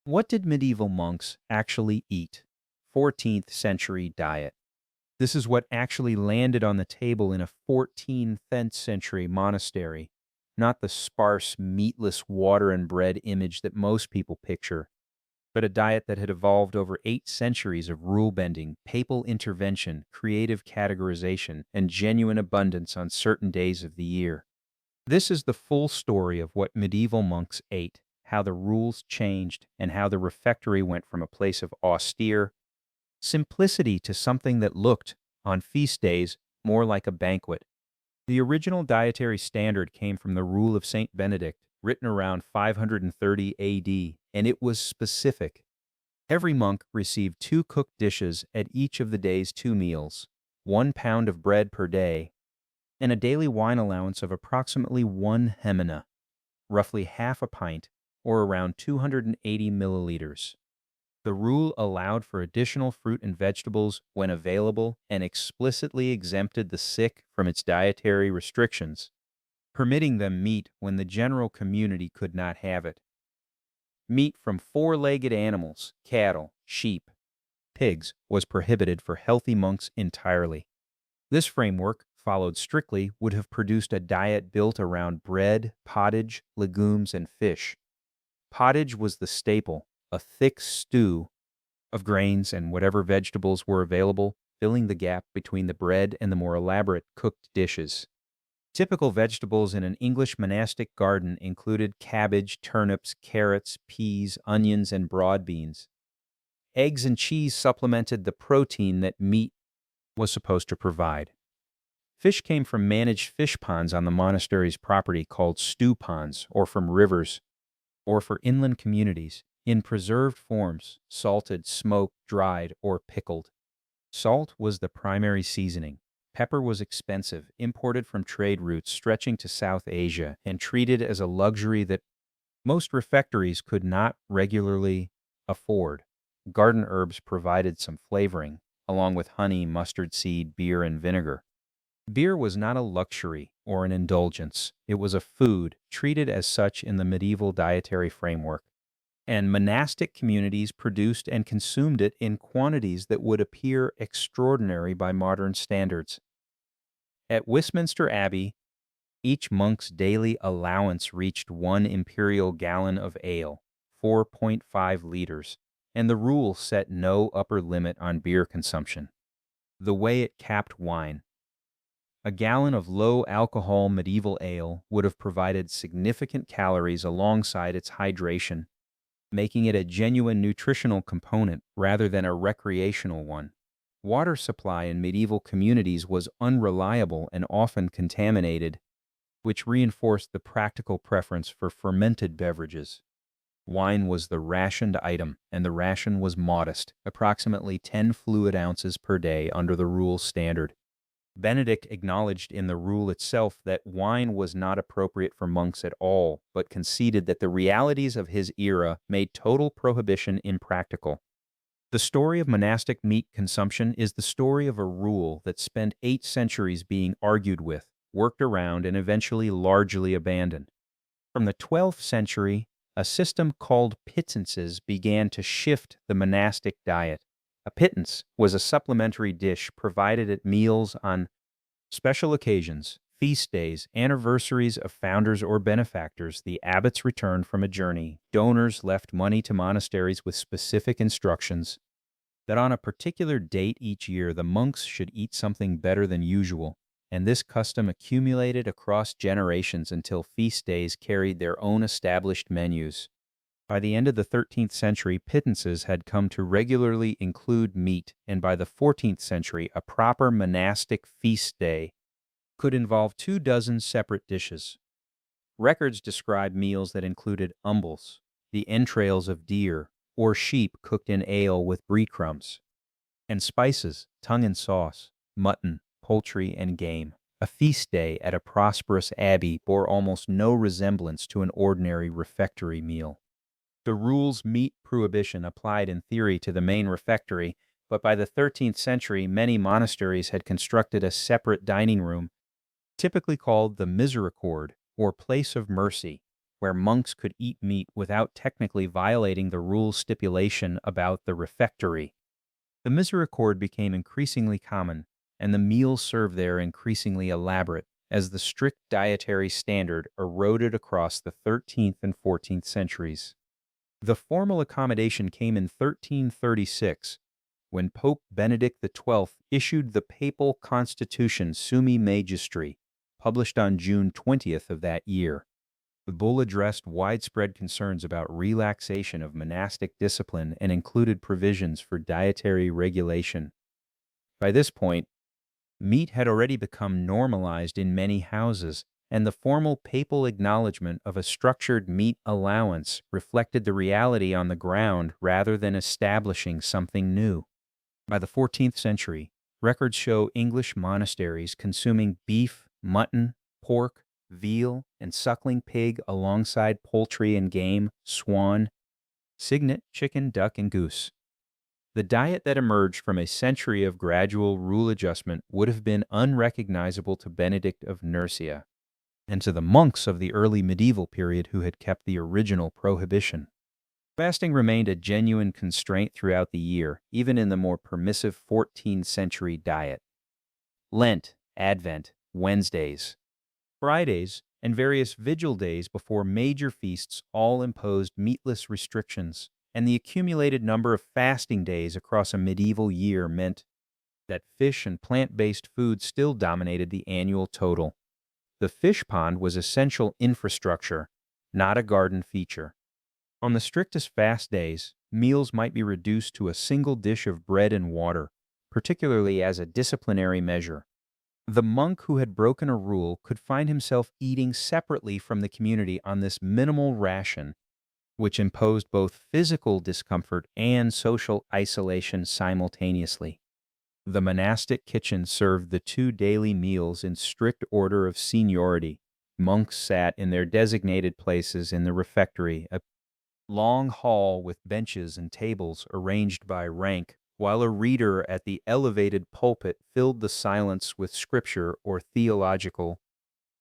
What did medieval monks actually eat? 14th century diet. This is what actually landed on the table in a 14th century monastery, not the sparse, meatless water and bread image that most people picture, but a diet that had evolved over 8 centuries of rule bending, papal intervention, creative categorization, and genuine abundance on certain days of the year. This is the full story of what medieval monks ate, how the rules changed, and how the refectory went from a place of austere simplicity to something that looked, on feast days, more like a banquet. The original dietary standard came from the Rule of Saint Benedict, written around 530 AD, and it was specific. Every monk received 2 cooked dishes at each of the day's 2 meals, 1 pound of bread per day, and a daily wine allowance of approximately 1 hemina, roughly half a pint, or around 280 milliliters. The rule allowed for additional fruit and vegetables when available and explicitly exempted the sick from its dietary restrictions, permitting them meat when the general community could not have it. Meat from 4-legged animals, cattle, sheep, pigs, was prohibited for healthy monks entirely. This framework, followed strictly, would have produced a diet built around bread, pottage, legumes, and fish. Pottage was the staple, a thick stew of grains and whatever vegetables were available, filling the gap between the bread and the more elaborate cooked dishes. Typical vegetables in an English monastic garden included cabbage, turnips, carrots, peas, onions, and broad beans. Eggs and cheese supplemented the protein that meat was supposed to provide. Fish came from managed fish ponds on the monastery's property called stew ponds, or from rivers, or for inland communities, in preserved forms, salted, smoked, dried, or pickled. Salt was the primary seasoning. Pepper was expensive, imported from trade routes stretching to South Asia, and treated as a luxury that most refectories could not regularly afford. Garden herbs provided some flavoring, along with honey, mustard seed, beer, and vinegar. Beer was not a luxury or an indulgence. It was a food, treated as such in the medieval dietary framework, and monastic communities produced and consumed it in quantities that would appear extraordinary by modern standards. At Westminster Abbey, each monk's daily allowance reached 1 imperial gallon of ale, 4.5 liters, and the rule set no upper limit on beer consumption. The way it capped wine. A gallon of low-alcohol medieval ale would have provided significant calories alongside its hydration, making it a genuine nutritional component rather than a recreational one. Water supply in medieval communities was unreliable and often contaminated, which reinforced the practical preference for fermented beverages. Wine was the rationed item, and the ration was modest, approximately 10 fluid ounces per day under the rule standard. Benedict acknowledged in the rule itself that wine was not appropriate for monks at all, but conceded that the realities of his era made total prohibition impractical. The story of monastic meat consumption is the story of a rule that spent 8 centuries being argued with, worked around, and eventually largely abandoned. From the 12th century, a system called Pittances began to shift the monastic diet. A pittance was a supplementary dish provided at meals on special occasions, feast days, anniversaries of founders or benefactors. The abbots returned from a journey. Donors left money to monasteries with specific instructions that on a particular date each year the monks should eat something better than usual, and this custom accumulated across generations until feast days carried their own established menus. By the end of the 13th century, pittances had come to regularly include meat, and by the 14th century, a proper monastic feast day could involve 24 separate dishes. Records describe meals that included umbles, the entrails of deer or sheep cooked in ale with breadcrumbs, and spices, tongue and sauce, mutton, poultry, and game. A feast day at a prosperous abbey bore almost no resemblance to an ordinary refectory meal. The rule's meat prohibition applied in theory to the main refectory, but by the 13th century, many monasteries had constructed a separate dining room, typically called the misericord, or place of mercy, where monks could eat meat without technically violating the rule stipulation about the refectory. The misericord became increasingly common, and the meals served there increasingly elaborate as the strict dietary standard eroded across the 13th and 14th centuries. The formal accommodation came in 1336, when Pope Benedict XII issued the papal constitution Summi Magistri, published on June 20th of that year. The bull addressed widespread concerns about relaxation of monastic discipline and included provisions for dietary regulation. By this point, meat had already become normalized in many houses, and the formal papal acknowledgement of a structured meat allowance reflected the reality on the ground rather than establishing something new. By the 14th century, records show English monasteries consuming beef, mutton, pork, veal, and suckling pig alongside poultry and game, swan, cygnet, chicken, duck, and goose. The diet that emerged from a century of gradual rule adjustment would have been unrecognizable to Benedict of Nursia and to the monks of the early medieval period who had kept the original prohibition. Fasting remained a genuine constraint throughout the year, even in the more permissive 14th century diet. Lent, Advent, Wednesdays, Fridays, and various vigil days before major feasts all imposed meatless restrictions, and the accumulated number of fasting days across a medieval year meant that fish and plant-based food still dominated the annual total. The fish pond was essential infrastructure, not a garden feature. On the strictest fast days, meals might be reduced to a single dish of bread and water, particularly as a disciplinary measure. The monk who had broken a rule could find himself eating separately from the community on this minimal ration, which imposed both physical discomfort and social isolation simultaneously. The monastic kitchen served the two daily meals in strict order of seniority. Monks sat in their designated places in the refectory, a long hall with benches and tables arranged by rank, while a reader at the elevated pulpit filled the silence with scripture or theological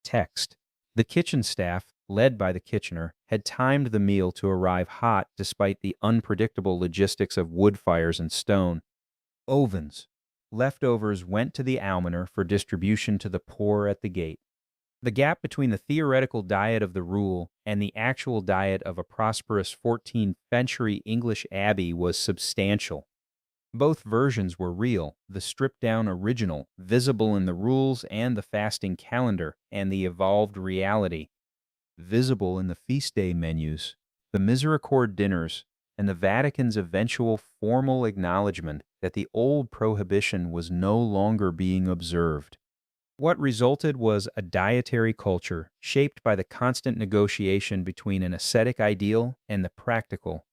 text. The kitchen staff, led by the kitchener, had timed the meal to arrive hot despite the unpredictable logistics of wood fires and stone ovens. Leftovers went to the almoner for distribution to the poor at the gate. The gap between the theoretical diet of the rule and the actual diet of a prosperous 14th century English abbey was substantial. Both versions were real, the stripped-down original, visible in the rules and the fasting calendar, and the evolved reality, visible in the feast day menus, the misericord dinners, and the Vatican's eventual formal acknowledgement that the old prohibition was no longer being observed. What resulted was a dietary culture shaped by the constant negotiation between an ascetic ideal and the practical,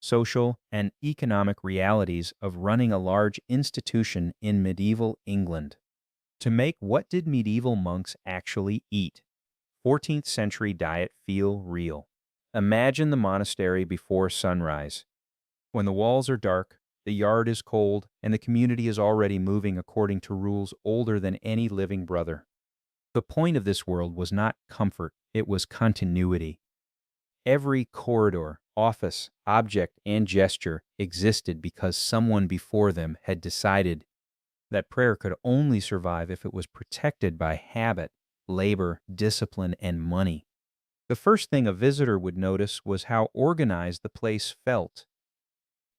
social, and economic realities of running a large institution in medieval England. To make what did medieval monks actually eat? 14th century diet feel real. Imagine the monastery before sunrise. When the walls are dark, the yard is cold, and the community is already moving according to rules older than any living brother. The point of this world was not comfort, it was continuity. Every corridor, office, object, and gesture existed because someone before them had decided that prayer could only survive if it was protected by habit, labor, discipline, and money. The first thing a visitor would notice was how organized the place felt.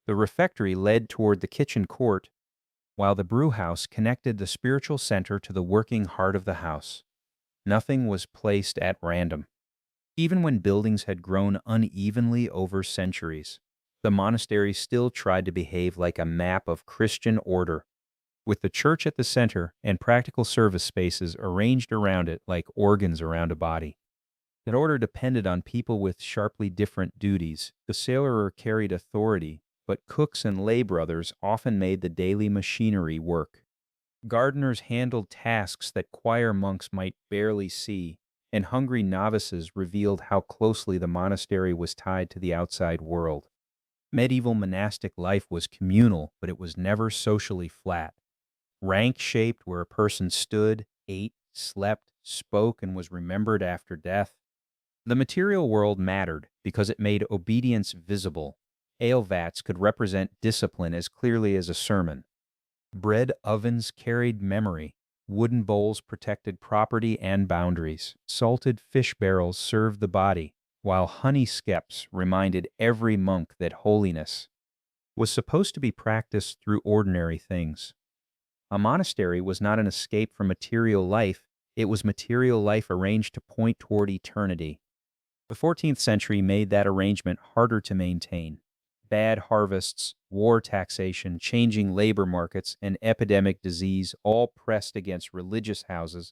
The refectory led toward the kitchen court, while the brewhouse connected the spiritual center to the working heart of the house. Nothing was placed at random. Even when buildings had grown unevenly over centuries, the monastery still tried to behave like a map of Christian order, with the church at the center and practical service spaces arranged around it like organs around a body. That order depended on people with sharply different duties. The sailorer carried authority, but cooks and lay brothers often made the daily machinery work. Gardeners handled tasks that choir monks might barely see, and hungry novices revealed how closely the monastery was tied to the outside world. Medieval monastic life was communal, but it was never socially flat. Rank-shaped where a person stood, ate, slept, spoke, and was remembered after death. The material world mattered because it made obedience visible. Ale vats could represent discipline as clearly as a sermon. Bread ovens carried memory. Wooden bowls protected property and boundaries. Salted fish barrels served the body, while honey skeps reminded every monk that holiness was supposed to be practiced through ordinary things. A monastery was not an escape from material life, it was material life arranged to point toward eternity. The 14th century made that arrangement harder to maintain. Bad harvests, war taxation, changing labor markets, and epidemic disease all pressed against religious houses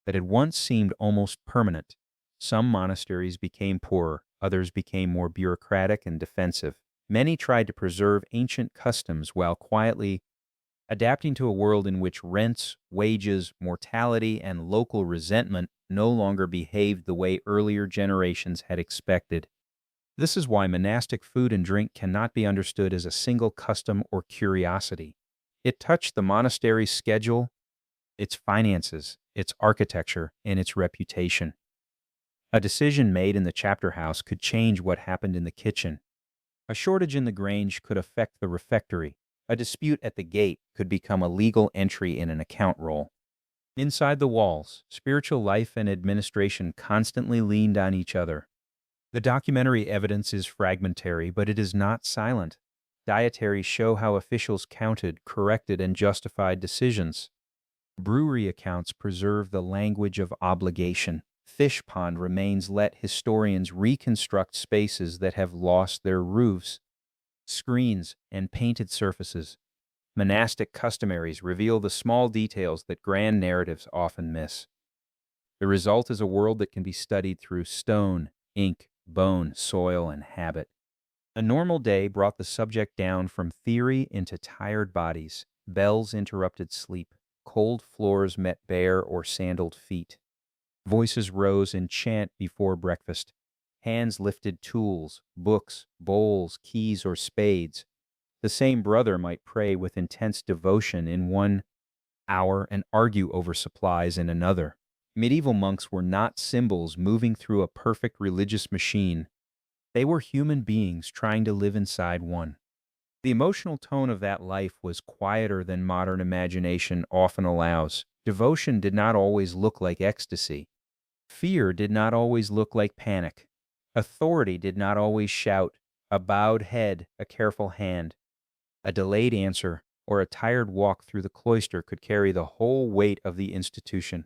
that had once seemed almost permanent. Some monasteries became poorer, others became more bureaucratic and defensive. Many tried to preserve ancient customs while quietly adapting to a world in which rents, wages, mortality, and local resentment no longer behaved the way earlier generations had expected. This is why monastic food and drink cannot be understood as a single custom or curiosity. It touched the monastery's schedule, its finances, its architecture, and its reputation. A decision made in the chapter house could change what happened in the kitchen. A shortage in the grange could affect the refectory. A dispute at the gate could become a legal entry in an account roll. Inside the walls, spiritual life and administration constantly leaned on each other. The documentary evidence is fragmentary, but it is not silent. Dietaries show how officials counted, corrected, and justified decisions. Brewery accounts preserve the language of obligation. Fish pond remains let historians reconstruct spaces that have lost their roofs. Screens and painted surfaces. Monastic customaries reveal the small details that grand narratives often miss. The result is a world that can be studied through stone, ink, bone, soil, and habit. A normal day brought the subject down from theory into tired bodies. Bells interrupted sleep. Cold floors met bare or sandaled feet. Voices rose in chant before breakfast. Hands lifted tools, books, bowls, keys, or spades. The same brother might pray with intense devotion in one hour and argue over supplies in another. Medieval monks were not symbols moving through a perfect religious machine. They were human beings trying to live inside one. The emotional tone of that life was quieter than modern imagination often allows. Devotion did not always look like ecstasy. Fear did not always look like panic. Authority did not always shout. A bowed head, a careful hand, a delayed answer, or a tired walk through the cloister could carry the whole weight of the institution.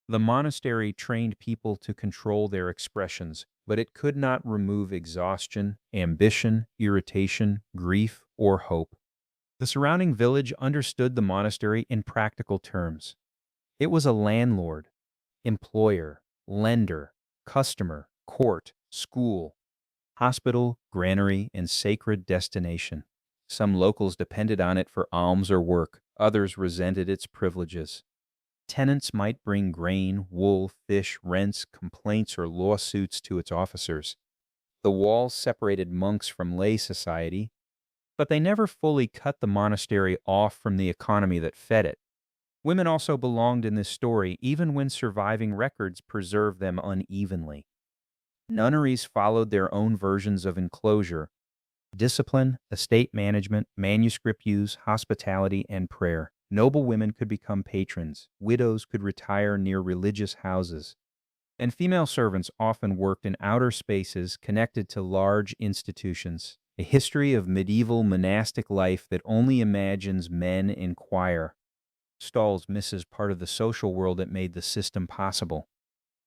The monastery trained people to control their expressions, but it could not remove exhaustion, ambition, irritation, grief, or hope. The surrounding village understood the monastery in practical terms. It was a landlord, employer, lender, customer, court, school, hospital, granary, and sacred destination. Some locals depended on it for alms or work, others resented its privileges. Tenants might bring grain, wool, fish, rents, complaints, or lawsuits to its officers. The walls separated monks from lay society, but they never fully cut the monastery off from the economy that fed it. Women also belonged in this story, even when surviving records preserve them unevenly. Nunneries followed their own versions of enclosure: discipline, estate management, manuscript use, hospitality, and prayer. Noble women could become patrons, widows could retire near religious houses, and female servants often worked in outer spaces connected to large institutions. A history of medieval monastic life that only imagines men in choir stalls misses part of the social world that made the system possible.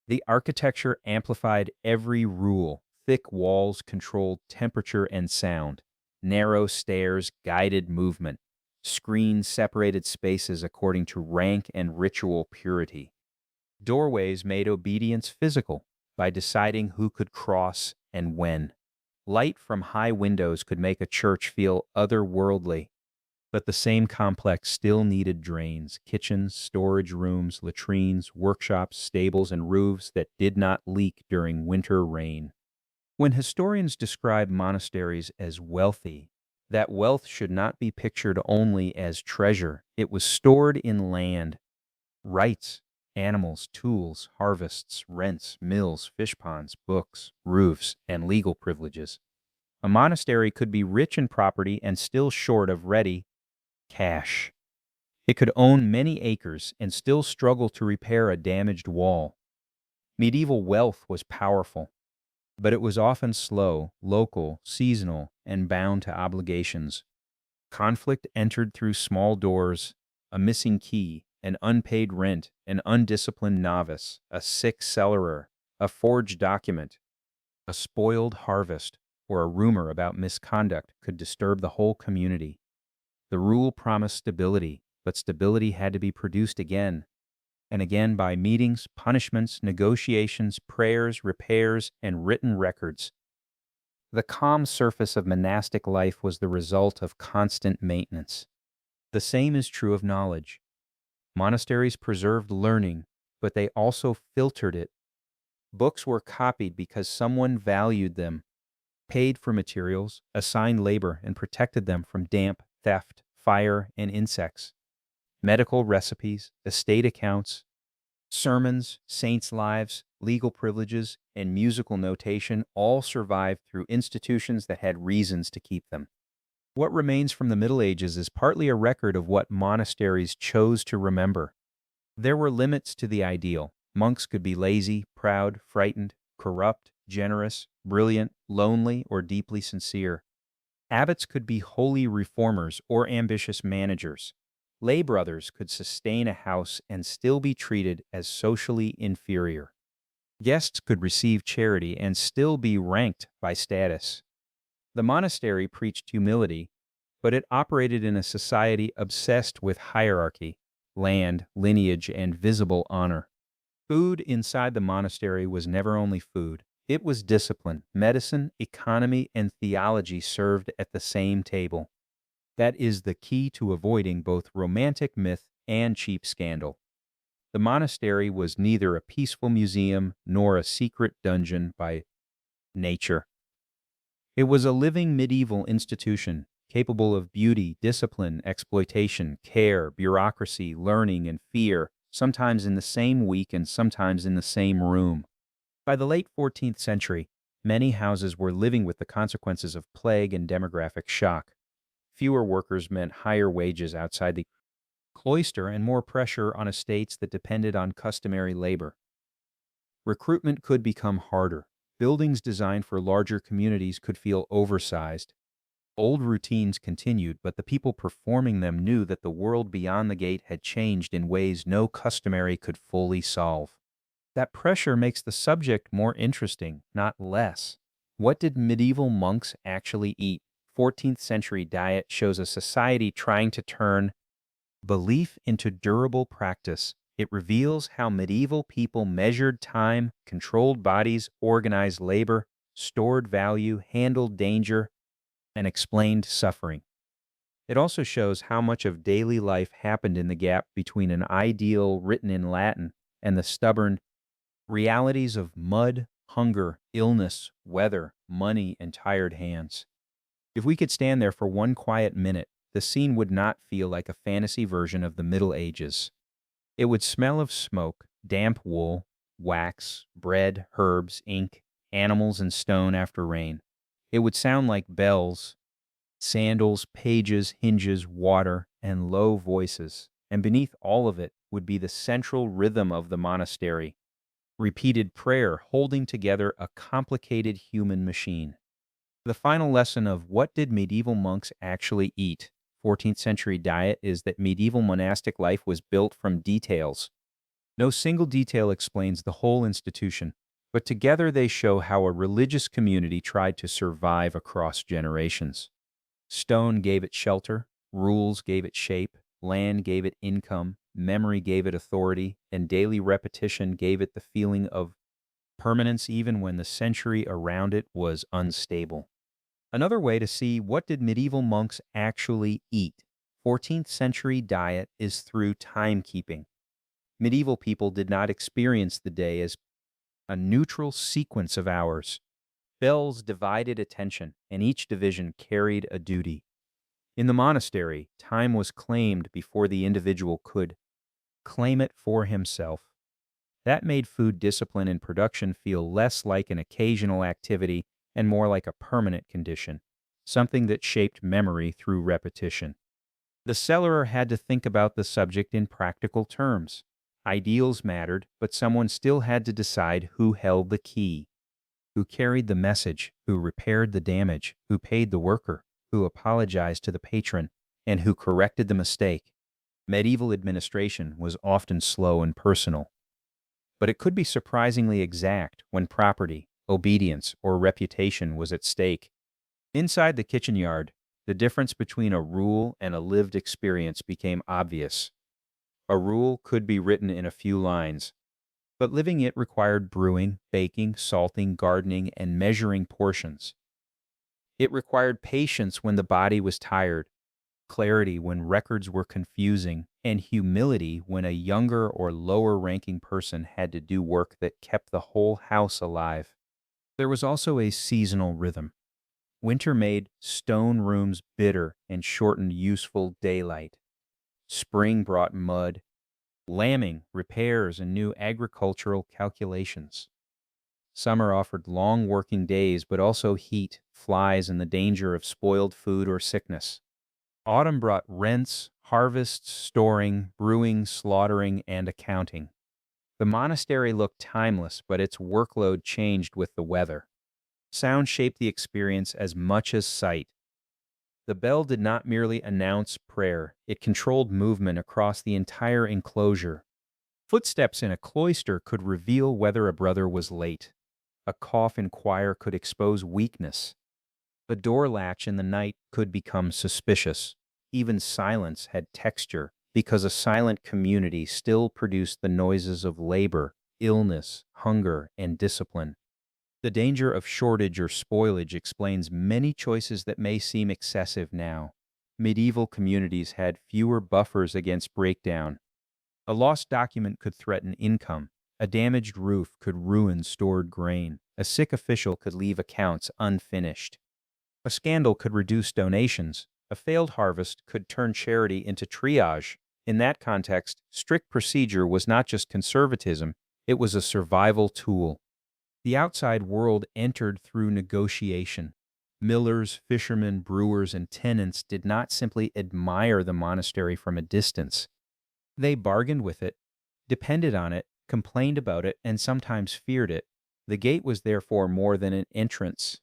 The architecture amplified every rule. Thick walls controlled temperature and sound. Narrow stairs guided movement. Screens separated spaces according to rank and ritual purity. Doorways made obedience physical by deciding who could cross and when. Light from high windows could make a church feel otherworldly, but the same complex still needed drains, kitchens, storage rooms, latrines, workshops, stables, and roofs that did not leak during winter rain. When historians describe monasteries as wealthy, that wealth should not be pictured only as treasure. It was stored in land, rights, animals, tools, harvests, rents, mills, fish ponds, books, roofs, and legal privileges. A monastery could be rich in property and still short of ready cash. It could own many acres and still struggle to repair a damaged wall. Medieval wealth was powerful, but it was often slow, local, seasonal, and bound to obligations. Conflict entered through small doors, a missing key, an unpaid rent, an undisciplined novice, a sick cellarer, a forged document, a spoiled harvest, or a rumor about misconduct could disturb the whole community. The rule promised stability, but stability had to be produced again and again by meetings, punishments, negotiations, prayers, repairs, and written records. The calm surface of monastic life was the result of constant maintenance. The same is true of knowledge. Monasteries preserved learning, but they also filtered it. Books were copied because someone valued them, paid for materials, assigned labor, and protected them from damp, theft, fire, and insects. Medical recipes, estate accounts, sermons, saints' lives, legal privileges, and musical notation all survived through institutions that had reasons to keep them. What remains from the Middle Ages is partly a record of what monasteries chose to remember. There were limits to the ideal. Monks could be lazy, proud, frightened, corrupt, generous, brilliant, lonely, or deeply sincere. Abbots could be holy reformers or ambitious managers. Lay brothers could sustain a house and still be treated as socially inferior. Guests could receive charity and still be ranked by status. The monastery preached humility, but it operated in a society obsessed with hierarchy, land, lineage, and visible honor. Food inside the monastery was never only food. It was discipline, medicine, economy, and theology served at the same table. That is the key to avoiding both romantic myth and cheap scandal. The monastery was neither a peaceful museum nor a secret dungeon by nature. It was a living medieval institution capable of beauty, discipline, exploitation, care, bureaucracy, learning, and fear, sometimes in the same week and sometimes in the same room. By the late 14th century, many houses were living with the consequences of plague and demographic shock. Fewer workers meant higher wages outside the cloister and more pressure on estates that depended on customary labor. Recruitment could become harder. Buildings designed for larger communities could feel oversized. Old routines continued, but the people performing them knew that the world beyond the gate had changed in ways no customary could fully solve. That pressure makes the subject more interesting, not less. What did medieval monks actually eat? 14th century diet shows a society trying to turn belief into durable practice. It reveals how medieval people measured time, controlled bodies, organized labor, stored value, handled danger, and explained suffering. It also shows how much of daily life happened in the gap between an ideal written in Latin and the stubborn realities of mud, hunger, illness, weather, money, and tired hands. If we could stand there for one quiet minute, the scene would not feel like a fantasy version of the Middle Ages. It would smell of smoke, damp wool, wax, bread, herbs, ink, animals, and stone after rain. It would sound like bells, sandals, pages, hinges, water, and low voices. And beneath all of it would be the central rhythm of the monastery, repeated prayer holding together a complicated human machine. The final lesson of what did medieval monks actually eat? 14th century diet is that medieval monastic life was built from details. No single detail explains the whole institution, but together they show how a religious community tried to survive across generations. Stone gave it shelter, rules gave it shape, land gave it income, memory gave it authority, and daily repetition gave it the feeling of permanence even when the century around it was unstable. Another way to see what did medieval monks actually eat? 14th century diet is through timekeeping. Medieval people did not experience the day as a neutral sequence of hours. Bells divided attention, and each division carried a duty. In the monastery, time was claimed before the individual could claim it for himself. That made food discipline and production feel less like an occasional activity and more like a permanent condition, something that shaped memory through repetition. The cellarer had to think about the subject in practical terms. Ideals mattered, but someone still had to decide who held the key, who carried the message, who repaired the damage, who paid the worker, who apologized to the patron, and who corrected the mistake. Medieval administration was often slow and personal, but it could be surprisingly exact when property, obedience, or reputation was at stake. Inside the kitchen yard, the difference between a rule and a lived experience became obvious. A rule could be written in a few lines, but living it required brewing, baking, salting, gardening, and measuring portions. It required patience when the body was tired, clarity when records were confusing, and humility when a younger or lower ranking person had to do work that kept the whole house alive. There was also a seasonal rhythm. Winter made stone rooms bitter and shortened useful daylight. Spring brought mud, lambing, repairs, and new agricultural calculations. Summer offered long working days, but also heat, flies, and the danger of spoiled food or sickness. Autumn brought rents, harvests, storing, brewing, slaughtering, and accounting. The monastery looked timeless, but its workload changed with the weather. Sound shaped the experience as much as sight. The bell did not merely announce prayer, it controlled movement across the entire enclosure. Footsteps in a cloister could reveal whether a brother was late. A cough in choir could expose weakness. The door latch in the night could become suspicious. Even silence had texture, because a silent community still produced the noises of labor, illness, hunger, and discipline. The danger of shortage or spoilage explains many choices that may seem excessive now. Medieval communities had fewer buffers against breakdown. A lost document could threaten income. A damaged roof could ruin stored grain. A sick official could leave accounts unfinished. A scandal could reduce donations. A failed harvest could turn charity into triage. In that context, strict procedure was not just conservatism, it was a survival tool. The outside world entered through negotiation. Millers, fishermen, brewers, and tenants did not simply admire the monastery from a distance. They bargained with it, depended on it, complained about it, and sometimes feared it. The gate was therefore more than an entrance.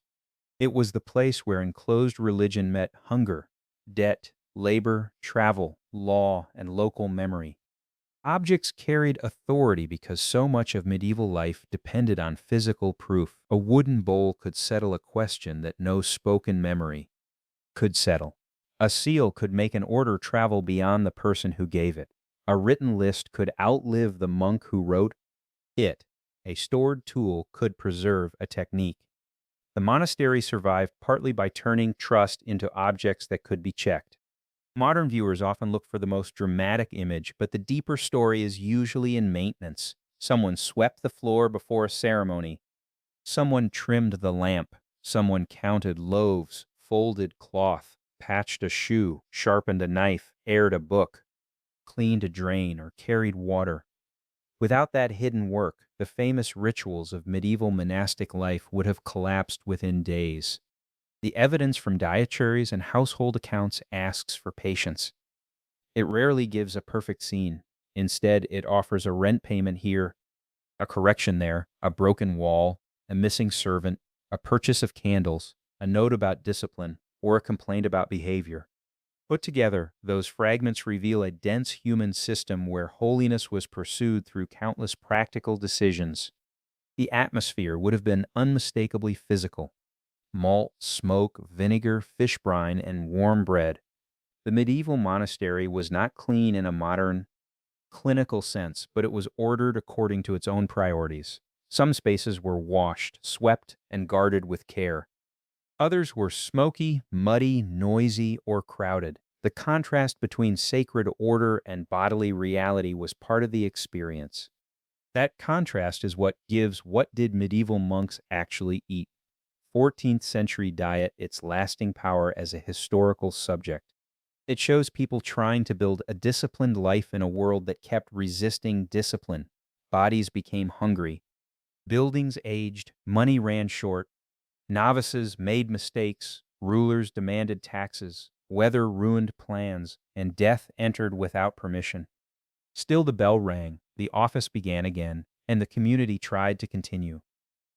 It was the place where enclosed religion met hunger, debt, labor, travel, law, and local memory. Objects carried authority because so much of medieval life depended on physical proof. A wooden bowl could settle a question that no spoken memory could settle. A seal could make an order travel beyond the person who gave it. A written list could outlive the monk who wrote it. A stored tool could preserve a technique. The monastery survived partly by turning trust into objects that could be checked. Modern viewers often look for the most dramatic image, but the deeper story is usually in maintenance. Someone swept the floor before a ceremony. Someone trimmed the lamp. Someone counted loaves, folded cloth, patched a shoe, sharpened a knife, aired a book, cleaned a drain, or carried water. Without that hidden work, the famous rituals of medieval monastic life would have collapsed within days. The evidence from dietaries and household accounts asks for patience. It rarely gives a perfect scene. Instead, it offers a rent payment here, a correction there, a broken wall, a missing servant, a purchase of candles, a note about discipline, or a complaint about behavior. Put together, those fragments reveal a dense human system where holiness was pursued through countless practical decisions. The atmosphere would have been unmistakably physical. Malt, smoke, vinegar, fish brine, and warm bread. The medieval monastery was not clean in a modern, clinical sense, but it was ordered according to its own priorities. Some spaces were washed, swept, and guarded with care. Others were smoky, muddy, noisy, or crowded. The contrast between sacred order and bodily reality was part of the experience. That contrast is what gives What Did Medieval Monks Actually Eat? 14th century diet its lasting power as a historical subject. It shows people trying to build a disciplined life in a world that kept resisting discipline. bodies became hungry. Buildings aged, money ran short, novices made mistakes, rulers demanded taxes, weather ruined plans, and death entered without permission. Still the bell rang, the office began again, and the community tried to continue.